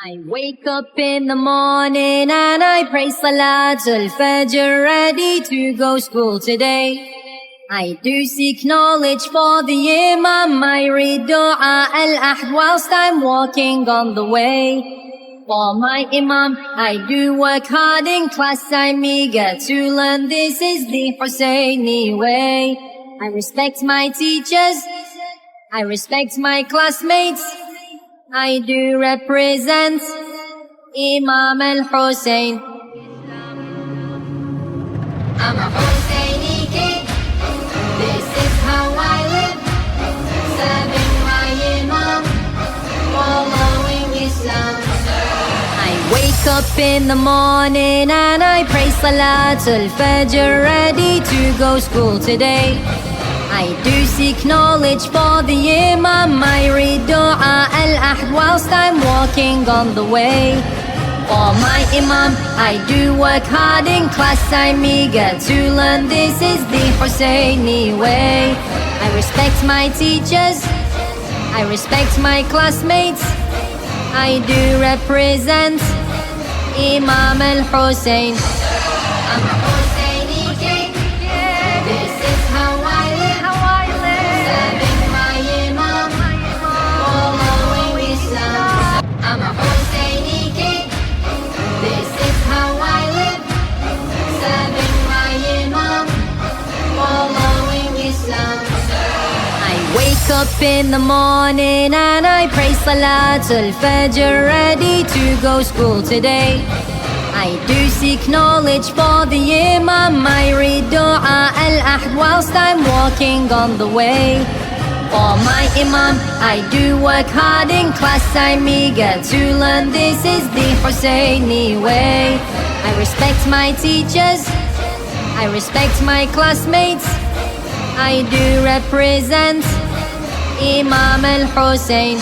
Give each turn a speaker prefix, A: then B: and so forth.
A: I wake up in the morning and I pray Salat al-Fajr, ready to go school today. I do seek knowledge for the Imam, I read Dua al-Ahd whilst I'm walking on the way. For my Imam, I do work hard in class, I'm eager to learn, this is the Hussaini way. I respect my teachers, I respect my classmates, I do represent Imam al-Hussein. I'm a Hussaini kid, this is how I live, serving my Imam, following Islam. I wake up in the morning and I pray Salat al-Fajr, ready to go school today. I do seek knowledge for the Imam, I read Dua al-Ahd whilst I'm walking on the way. For my Imam, I do work hard in class, I'm eager to learn, this is the Hussaini way. I respect my teachers, I respect my classmates, I do represent Imam al-Hussein. I'm a Hussaini king, this is how I live, serving my Imam, following Islam. I'm a Hussaini king, this is how I live, serving my Imam, following Islam. I wake up in the morning and I pray Salat al-Fajr, ready to go school today. I do seek knowledge for the Imam, I read Dua al-Ahd whilst I'm walking on the way. For my Imam, I do work hard in class, I'm eager to learn, this is the Hussaini way. I respect my teachers, I respect my classmates, I do represent Imam al-Hussein.